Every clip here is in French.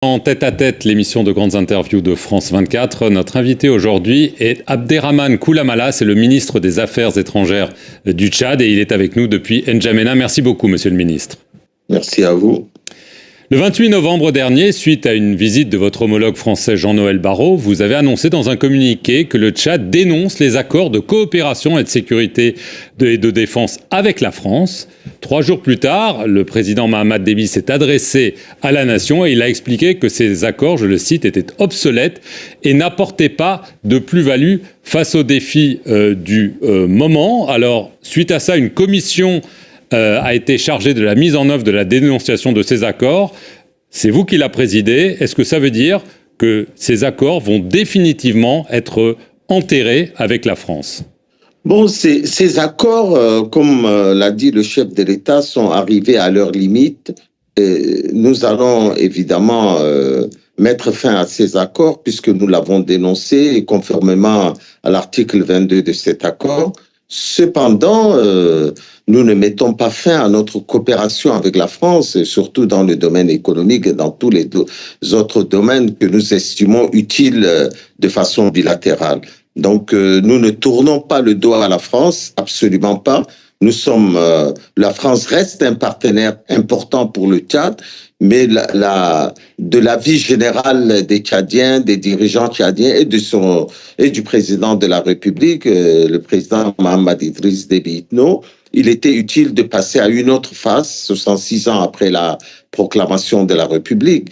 En tête-à-tête, l'émission de grandes interviews de France 24, notre invité aujourd'hui est Abderrahmane Koulamala, c'est le ministre des Affaires étrangères du Tchad et il est avec nous depuis N'Djamena. Merci beaucoup, monsieur le ministre. Merci à vous. Le 28 novembre dernier, suite à une visite de votre homologue français Jean-Noël Barrot, vous avez annoncé dans un communiqué que le Tchad dénonce les accords de coopération et de sécurité et de défense avec la France. 3 jours plus tard, le président Mahamat Déby s'est adressé à la nation et il a expliqué que ces accords, je le cite, étaient obsolètes et n'apportaient pas de plus-value face aux défis du moment. Alors, suite à ça, une commission a été chargé de la mise en œuvre de la dénonciation de ces accords. C'est vous qui la présidez. Est-ce que ça veut dire que ces accords vont définitivement être enterrés avec la France ? Bon, ces accords, comme l'a dit le chef de l'État, sont arrivés à leurs limites. Et nous allons évidemment mettre fin à ces accords puisque nous l'avons dénoncé et conformément à l'article 22 de cet accord. Cependant, nous ne mettons pas fin à notre coopération avec la France, surtout dans le domaine économique et dans tous les autres domaines que nous estimons utiles de façon bilatérale. Donc, nous ne tournons pas le dos à la France, absolument pas. La France reste un partenaire important pour le Tchad, mais de l'avis général des Tchadiens, des dirigeants tchadiens et du président de la République, le président Mahamat Idriss Déby Itno, il était utile de passer à une autre phase, 66 ans après la proclamation de la République.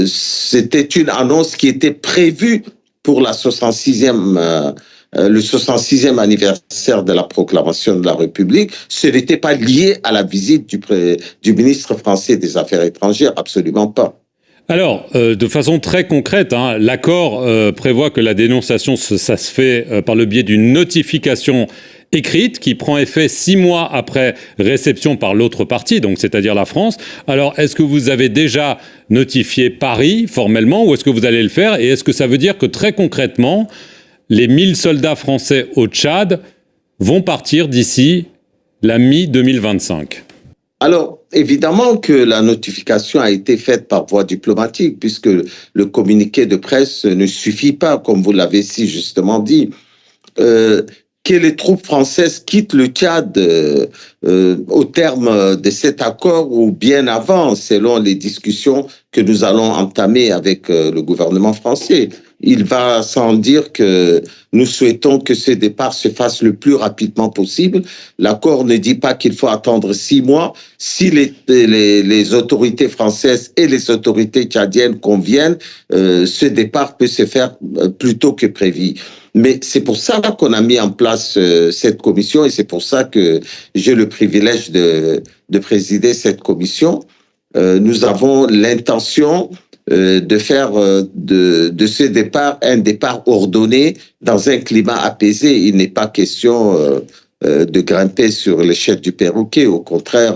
C'était une annonce qui était prévue pour le 66e anniversaire de la proclamation de la République. Ce n'était pas lié à la visite du ministre français des Affaires étrangères, absolument pas. Alors, de façon très concrète, l'accord prévoit que la dénonciation, ça se fait par le biais d'une notification écrite qui prend effet 6 mois après réception par l'autre partie, donc c'est-à-dire la France. Alors, est-ce que vous avez déjà notifié Paris formellement ou est-ce que vous allez le faire? Et est-ce que ça veut dire que très concrètement, les 1000 soldats français au Tchad vont partir d'ici la mi-2025? Alors, évidemment que la notification a été faite par voie diplomatique, puisque le communiqué de presse ne suffit pas, comme vous l'avez si justement dit. Que les troupes françaises quittent le Tchad au terme de cet accord ou bien avant, selon les discussions que nous allons entamer avec le gouvernement français. Il va sans dire que nous souhaitons que ce départ se fasse le plus rapidement possible. L'accord ne dit pas qu'il faut attendre 6 mois. Si les autorités françaises et les autorités tchadiennes conviennent, ce départ peut se faire plus tôt que prévu. Mais c'est pour ça qu'on a mis en place cette commission et c'est pour ça que j'ai le privilège de présider cette commission. Nous avons l'intention de faire de ce départ un départ ordonné dans un climat apaisé. Il n'est pas question de grimper sur l'échelle du perroquet. Au contraire,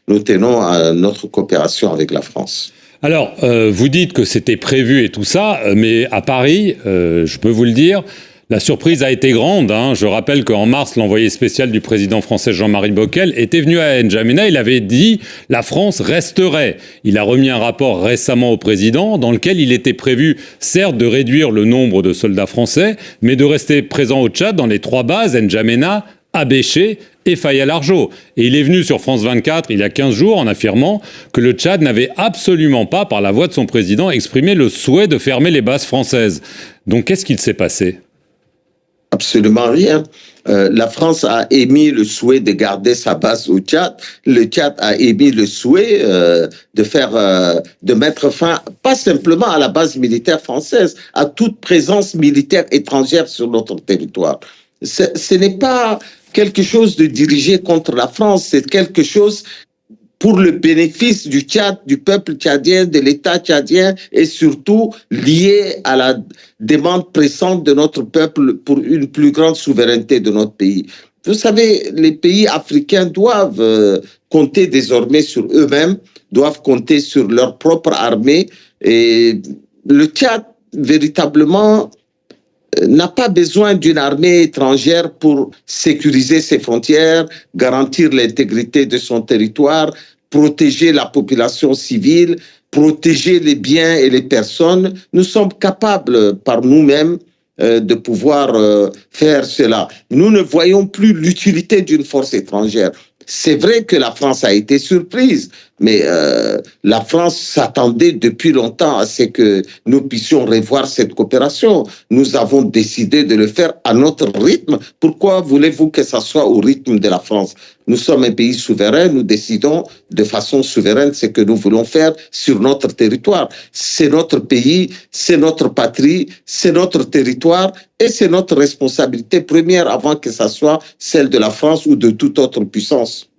nous tenons à notre coopération avec la France. Alors, vous dites que c'était prévu et tout ça, mais à Paris, je peux vous le dire, la surprise a été grande. Je rappelle qu'en mars, l'envoyé spécial du président français Jean-Marie Bockel était venu à N'Djamena. Il avait dit « la France resterait ». Il a remis un rapport récemment au président dans lequel il était prévu, certes, de réduire le nombre de soldats français, mais de rester présent au Tchad dans les 3 bases, N'Djamena, Abéché et Faya-Largeau. Et il est venu sur France 24 il y a 15 jours en affirmant que le Tchad n'avait absolument pas, par la voix de son président, exprimé le souhait de fermer les bases françaises. Donc qu'est-ce qu'il s'est passé ? Absolument rien. La France a émis le souhait de garder sa base au Tchad. Le Tchad a émis le souhait de mettre fin, pas simplement à la base militaire française, à toute présence militaire étrangère sur notre territoire. Ce n'est pas quelque chose de dirigé contre la France, c'est quelque chose pour le bénéfice du Tchad, du peuple tchadien, de l'État tchadien et surtout lié à la demande pressante de notre peuple pour une plus grande souveraineté de notre pays. Vous savez, les pays africains doivent compter désormais sur eux-mêmes, doivent compter sur leur propre armée et le Tchad, véritablement, n'a pas besoin d'une armée étrangère pour sécuriser ses frontières, garantir l'intégrité de son territoire, protéger la population civile, protéger les biens et les personnes, nous sommes capables par nous-mêmes de pouvoir faire cela. Nous ne voyons plus l'utilité d'une force étrangère. C'est vrai que la France a été surprise, mais la France s'attendait depuis longtemps à ce que nous puissions revoir cette coopération. Nous avons décidé de le faire à notre rythme. Pourquoi voulez-vous que ça soit au rythme de la France? Nous sommes un pays souverain, nous décidons de façon souveraine ce que nous voulons faire sur notre territoire. C'est notre pays, c'est notre patrie, c'est notre territoire et c'est notre responsabilité première avant que ça soit celle de la France ou de toute autre puissance.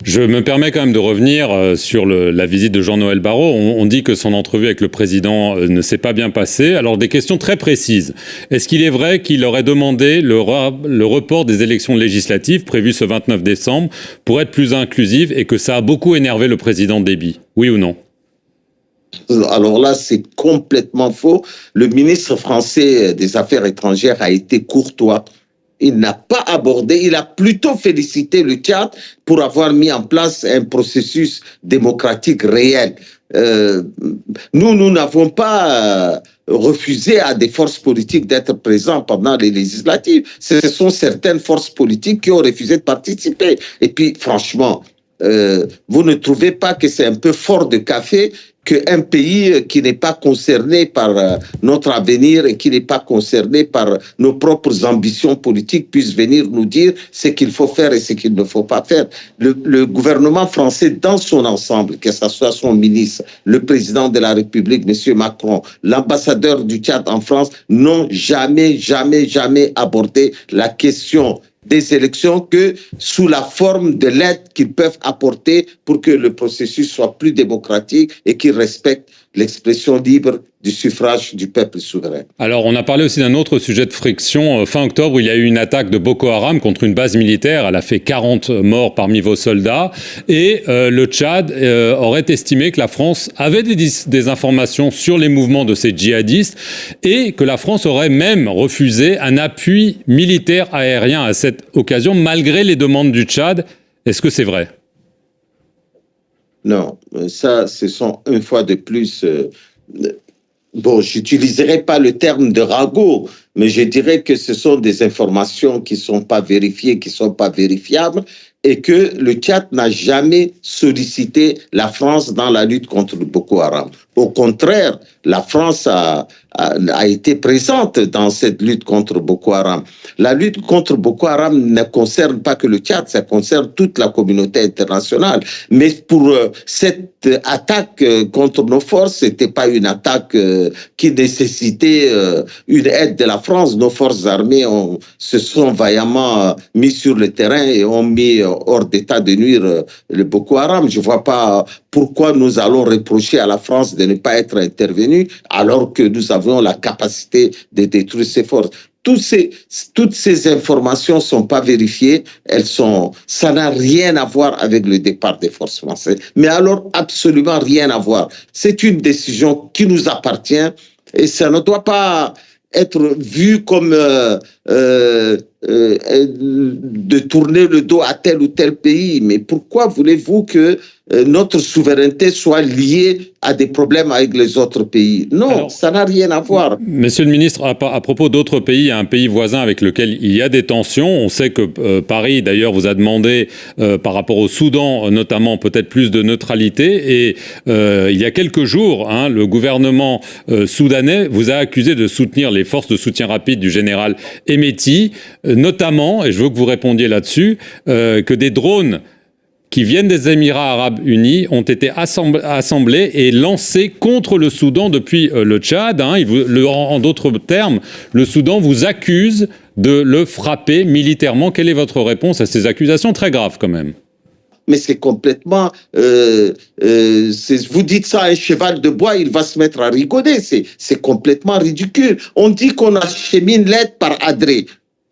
Je me permets quand même de revenir sur la visite de Jean-Noël Barrot. On dit que son entrevue avec le président ne s'est pas bien passée. Alors, des questions très précises. Est-ce qu'il est vrai qu'il aurait demandé le report des élections législatives prévues ce 29 décembre pour être plus inclusive et que ça a beaucoup énervé le président Déby? Oui ou non? Alors là, c'est complètement faux. Le ministre français des Affaires étrangères a été courtois. Il n'a pas abordé, il a plutôt félicité le Tchad pour avoir mis en place un processus démocratique réel. Nous n'avons pas refusé à des forces politiques d'être présents pendant les législatives. Ce sont certaines forces politiques qui ont refusé de participer. Et puis, franchement, vous ne trouvez pas que c'est un peu fort de café qu'un pays qui n'est pas concerné par notre avenir et qui n'est pas concerné par nos propres ambitions politiques puisse venir nous dire ce qu'il faut faire et ce qu'il ne faut pas faire. Le gouvernement français dans son ensemble, que ce soit son ministre, le président de la République, M. Macron, l'ambassadeur du Tchad en France, n'ont jamais abordé la question des élections que sous la forme de l'aide qu'ils peuvent apporter pour que le processus soit plus démocratique et qu'il respecte l'expression libre du suffrage du peuple souverain. Alors, on a parlé aussi d'un autre sujet de friction. Fin octobre, il y a eu une attaque de Boko Haram contre une base militaire. Elle a fait 40 morts parmi vos soldats. Et le Tchad aurait estimé que la France avait des informations sur les mouvements de ces djihadistes et que la France aurait même refusé un appui militaire aérien à cette occasion, malgré les demandes du Tchad. Est-ce que c'est vrai? Non, ça, ce sont une fois de plus... Bon, j'utiliserai pas le terme de ragot, mais je dirais que ce sont des informations qui sont pas vérifiées, qui sont pas vérifiables, et que le Tchad n'a jamais sollicité la France dans la lutte contre le Boko Haram. Au contraire, la France a été présente dans cette lutte contre Boko Haram. La lutte contre Boko Haram ne concerne pas que le Tchad, ça concerne toute la communauté internationale. Mais pour cette attaque contre nos forces, c'était pas une attaque qui nécessitait une aide de la France. Nos forces armées se sont vaillamment mis sur le terrain et ont mis hors d'état de nuire le Boko Haram. Je vois pas pourquoi nous allons reprocher à la France de ne pas être intervenue alors que nous avons la capacité de détruire ces forces. Toutes ces informations ne sont pas vérifiées, ça n'a rien à voir avec le départ des forces françaises. Mais alors, absolument rien à voir. C'est une décision qui nous appartient et ça ne doit pas être vu comme de tourner le dos à tel ou tel pays. Mais pourquoi voulez-vous que notre souveraineté soit liée à des problèmes avec les autres pays? Non, alors, ça n'a rien à voir. Monsieur le ministre, à propos d'autres pays, il y a un pays voisin avec lequel il y a des tensions. On sait que Paris, d'ailleurs, vous a demandé, par rapport au Soudan, notamment, peut-être plus de neutralité. Et il y a quelques jours, le gouvernement soudanais vous a accusé de soutenir les forces de soutien rapide du général Hemeti, notamment, et je veux que vous répondiez là-dessus, que des drones qui viennent des Émirats arabes unis ont été assemblés et lancés contre le Soudan depuis le Tchad. En d'autres termes, le Soudan vous accuse de le frapper militairement. Quelle est votre réponse à ces accusations très graves quand même? Mais c'est complètement... vous dites ça à un cheval de bois, il va se mettre à rigoler. C'est complètement ridicule. On dit qu'on achemine l'aide par Adré.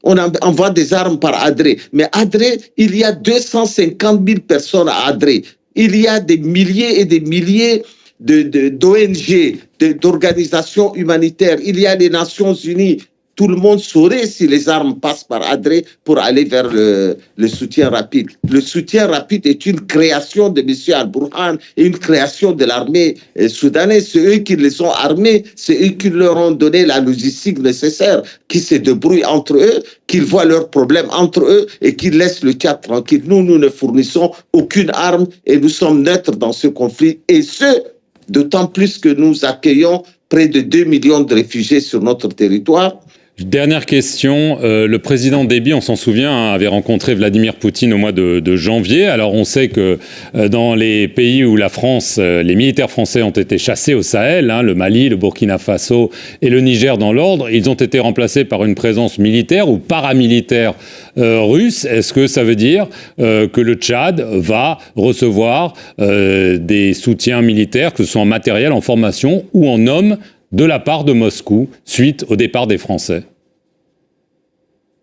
On envoie des armes par Adré. Mais Adré, il y a 250 000 personnes à Adré. Il y a des milliers et des milliers d'ONG, d'organisations humanitaires. Il y a les Nations Unies. tout le monde saurait si les armes passent par Adré pour aller vers le soutien rapide. Le soutien rapide est une création de M. Al-Burhan et une création de l'armée soudanaise. C'est eux qui les ont armés, c'est eux qui leur ont donné la logistique nécessaire, qui se débrouillent entre eux, qu'ils voient leurs problèmes entre eux et qu'ils laissent le Tchad tranquille. Nous ne fournissons aucune arme et nous sommes neutres dans ce conflit. Et ce, d'autant plus que nous accueillons près de 2 millions de réfugiés sur notre territoire. Dernière question, le président Déby, on s'en souvient, avait rencontré Vladimir Poutine au mois de janvier. Alors on sait que dans les pays où la France, les militaires français ont été chassés au Sahel, le Mali, le Burkina Faso et le Niger dans l'ordre, ils ont été remplacés par une présence militaire ou paramilitaire russe. Est-ce que ça veut dire que le Tchad va recevoir des soutiens militaires, que ce soit en matériel, en formation ou en hommes, de la part de Moscou, suite au départ des Français?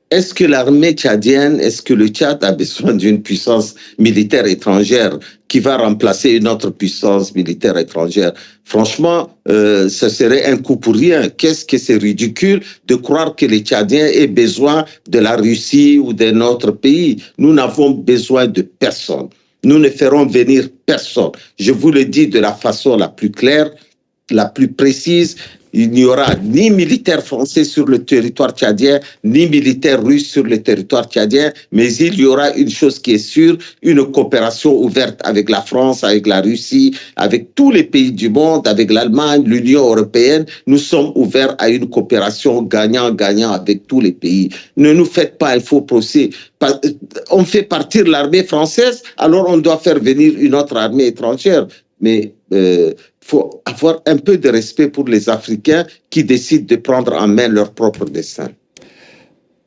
Est-ce que l'armée tchadienne, est-ce que le Tchad a besoin d'une puissance militaire étrangère qui va remplacer une autre puissance militaire étrangère? Franchement, ce serait un coup pour rien. Qu'est-ce que c'est ridicule de croire que les Tchadiens aient besoin de la Russie ou d'un autre pays. Nous n'avons besoin de personne. Nous ne ferons venir personne. Je vous le dis de la façon la plus claire, la plus précise. Il n'y aura ni militaires français sur le territoire tchadien, ni militaires russes sur le territoire tchadien, mais il y aura une chose qui est sûre, une coopération ouverte avec la France, avec la Russie, avec tous les pays du monde, avec l'Allemagne, l'Union européenne. Nous sommes ouverts à une coopération gagnant-gagnant avec tous les pays. Ne nous faites pas un faux procès. On fait partir l'armée française, alors on doit faire venir une autre armée étrangère. Mais faut avoir un peu de respect pour les Africains qui décident de prendre en main leur propre destin.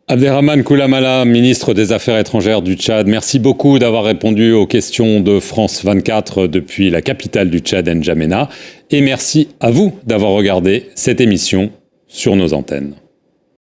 Abderrahmane Koulamala, ministre des Affaires étrangères du Tchad, merci beaucoup d'avoir répondu aux questions de France 24 depuis la capitale du Tchad, N'Djamena. Et merci à vous d'avoir regardé cette émission sur nos antennes.